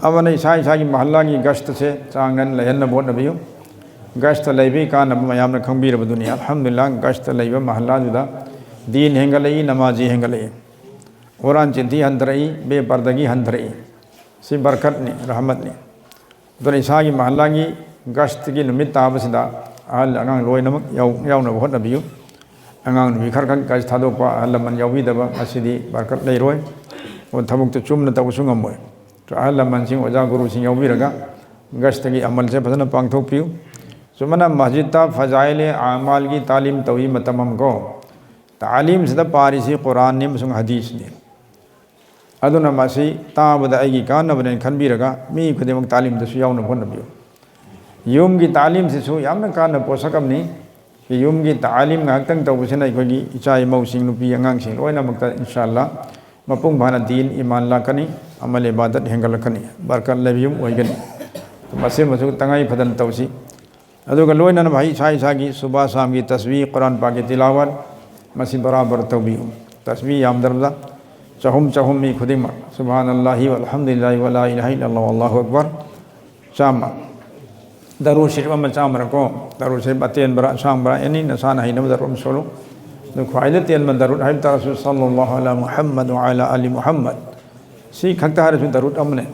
अमन ईसा ईसा की महल्ला की गश्त से चांगन लहन बोट नबियो गश्त लैबी का नब मयाम ने खंबीर दुनिया अल्हम्दुलिल्लाह गश्त लैब महल्ला जुदा दीन हेंगलई नमाजी हेंगलई कुरान चिंती हंतरई बेपर्दगी हंतरई सी बरकत ने रहमत ने दुन ईसा की महल्ला की गश्त की निमित ताबसिदा अहल अंगांग लोय नमक यावना बोट नबियो अंगांग नुबी खर खर गश्त थादोपा अहल मन यावीदबा असिदी बरकत लैरोय और थबुक चुमन तबसु ngam तो अहल मन सिंह ओजा गुरु सिंह यावीरगा गश्त की अमल से फजन पांगथोपियो सुमना मस्जिद ता फजाइल आमाल की तालीम तवी मतमम को तालीम से पारिसी कुरान ने मसुंग हदीस ने अदुना मसी ताबद आईगी कानबने खनबीरगा मी खुदेमक तालीम दसु यावना होनबियो युम की तालीम से सु यामना कान पोसकमनी कि युम की तालीम ngakhtang tawbusina अखोगी इचा इमौसिंग नुपी अंगांगसिंग लोइनमक्ता इंशाअल्लाह मपुंग भाना दीन ईमान लाकनी अमल इबादत हेंगलकनी बरकत लेबियुम ओइगनी मसे मसु तंगाई फदन तवसी अदुगा लोइनन भाई साई सागी सुबह शाम की तस्बीह कुरान पाक की तिलावत मसी बराबर तौबीह तस्बीह याम दरजा चहुम चहुम मी खुदिमा सुबहानल्लाहि वल्हम्दुलिल्लाहि वला इलाहा इल्लल्लाह वल्लाहु अकबर चामा दरूद शरीफ में चाम रखो दरूद शरीफ अतेन बरा शाम बरा यानी नसान है नब दरूद सोलो तो ख्वाइद तेन में दरूद है रसूल सल्लल्लाहु अलैहि मुहम्मद व अला अली मुहम्मद सी खक्ता हर दरूद अमने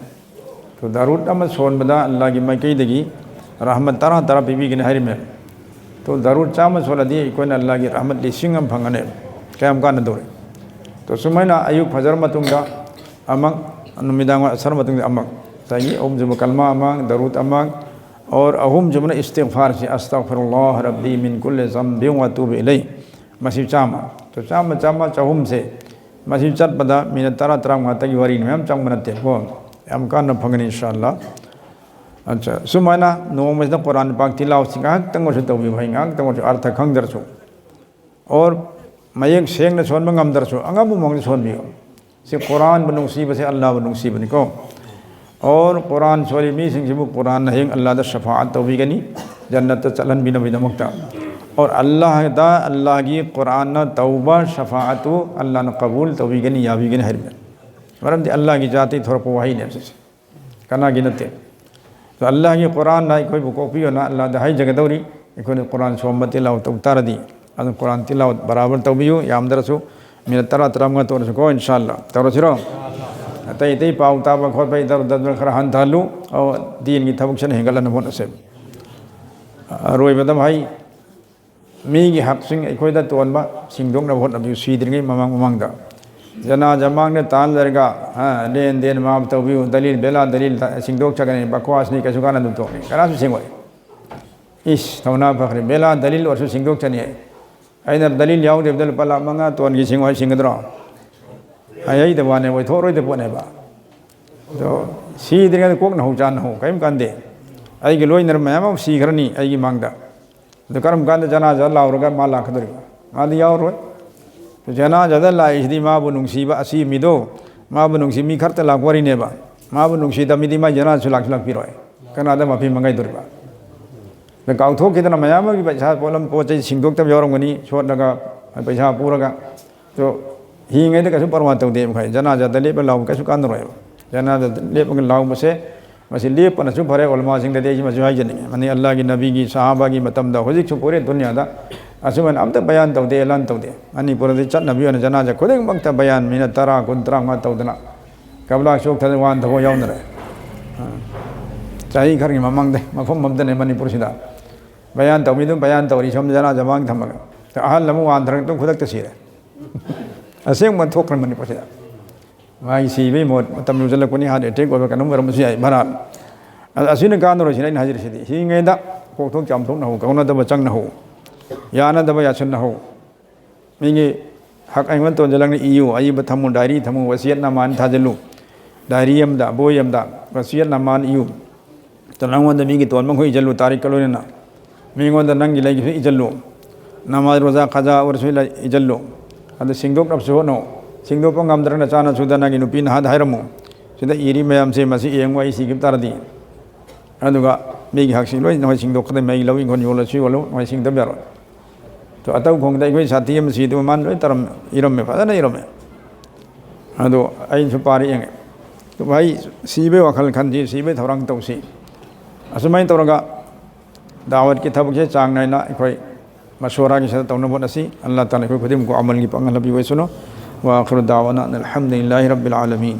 तो दरूद अम सोन बदा अल्लाह की मकई दगी रहमत तरह तरह बीबी के हरी में तो दरूद चाम सोला दी कोई अल्लाह की रहमत लिसिंग फंगने क्या का नदोरे तो सुमैना अयुब फजर मतुंगा अमंग नुमिदांग असर मतुंगा अमंग सही ओम जुब कलमा अमंग दरूद अमंग और अहुम जुमन इस्तिग़फ़ार से अस्तग़फ़िरुल्लाह रब्बी मिन कुल्लि ज़ंबिन व अतूबु इलैह मसीह चामा तो चामा चामा चहुम से मसीह चट पदा मिन तरह तरह माता की वरी में हम चंग बनते हो हम का न फंगनी इंशाअल्लाह अच्छा सुमाना नो में कुरान पाक तिलाव सिंगा तंगो से तवी भाई गांग तंगो से अर्थ खंगदर सो और मयक सेंग न सोन मंगम दर सो अंगम मंग सोन बियो से कुरान बनुसी बसे अल्लाह बनुसी बनिको और कुरान सोरी मी सिंह जिबु कुरान हेंग अल्लाह द शफाअत तौबीगनी जन्नत चलन बिन बिन मुक्ता और अल्लाह दा अल्लाह की कुरान तौबा शफाअत अल्लाह न कबूल तौबीगनी याबीगनी हर में वरम दी अल्लाह की जाति थोड़ा पवाही ने से कना गिनते तो अल्लाह की कुरान ना कोई कॉपी हो ना अल्लाह दा हाई जगह दौरी इकोने कुरान सोमत तिलावत उतार दी अन कुरान तिलावत बराबर तौबियो याम दरसो मेरा तरह तरह में तो को इंशाअल्लाह तौरसिरो तई तई पाउ ताब खोद इधर उधर खरा हन थालू और दीन की थबक्शन हेंगलन बोन से रोय बदम भाई मी की हक सिंह अखोइदा तोनबा सिंगदोंग न बोन अबि सीद्रिंगे ममंग ममंगदा जना जमांग ने तान दरगा हां लेन देन माप तौबियो दलील बेला दलील सिंगदोक चगने बकवास नहीं कसु काना दुतो करा सिंगोय इस थौना फखरे बेला दलील और सिंगदोक चने अइना दलील याउ देबदल पला मंगा तोन की सिंगोय सिंगदरो आई दवाने वो थोड़े दे पोने बा तो सी दिन कोक न हो जान हो कहीं कांदे आई के लोई नर मैम सी घरनी आई की मांगदा तो कर्म कांदे जना जा लाउरगा मा लाख दरी आदि यावर तो जना जदा ला इसदी मा बुनुंसी बा असी मिदो मा बुनुंसी मी खरते लाख वरी ने बा मा बुनुंसी द मिदी मा जना सुलाख सुलाख पिरोय कना द माफी मंगाई दरबा तो गाउथो कितना मैम की पैसा पोलम पोचे सिंगदोक तब यावरंगनी छोट लगा पैसा पूरगा तो हिंगे तो कैसे परवाह तो दे भाई जना ज़्यादा लेप लाओ कैसे कान रोए जना लेप लाओ मसे मसे लेप न सुन भरे उलमा सिंह दे जी मसे हाई जने माने अल्लाह की नबी की सहाबा की मतम दा हुजिक सु पूरे दुनिया दा असुमन अम तो बयान तो दे ऐलान तो दे अनि पूरे दे चट नबी ने जना जा खुद मक्त बयान मिन तरा कुंतरा मा तो दना कबला शोक थदे वान थो याउन रे चाही घर की ममंग दे मफम ममद ने मणिपुर सिदा बयान तो मिदु बयान तो री सम जना जमांग थमगा तो अहल लमु वान धरंग तो खुदक तसीरे असेंग मन थोक मन पछदा माई सीबे मोट तमनु कोनी हार्ट अटैक और कनम गरम से भरा असिन कान रो सिनै हाजिर सिदि हिंगेदा कोथों चामथों न हो कौना दब चंग न हो याना दब यासन न हो मिगे हक आइमन तो जलंग इयु आइ बथमु डायरी थमु वसियत नामान थाजलु डायरी यमदा बोय यमदा वसियत नामान इयु तो नंगों द मिगे तोन मंग होई जलु तारीख कलो ना मिगों द नंग लगी इजल्लो नमाज रोजा खजा और सुला इजल्लो अद सिंगदोक नबसो नो सिंगदोक ngam चाना सुदना की नुपी हाद हायरमो सिदा इरी मैम से मसी एंगवाई सी गिफ्तारदी अदुगा मेगी हक्सी लोई नोय सिंगदोक खदे मै लवी गोन योला सी वलो नोय सिंगदम यारो तो अतौ खोंगदा इकोई साथी एम सी दो मान लोई तरम इरम में फदा इरम में अदो आइन सु पारी एंगे तो भाई सीबे वखल खनजी सीबे थौरंग तौसी असुमाइन तौरगा दावत की थबक से चांग नाइना अखोय मशवरा की सदा तौनबोत असी अल्लाह ताला अखोय खुदिम को अमल की पंगल लबी वैसुनो व आखिरु दावाना अल्हम्दुलिल्लाहि रब्बिल आलमीन।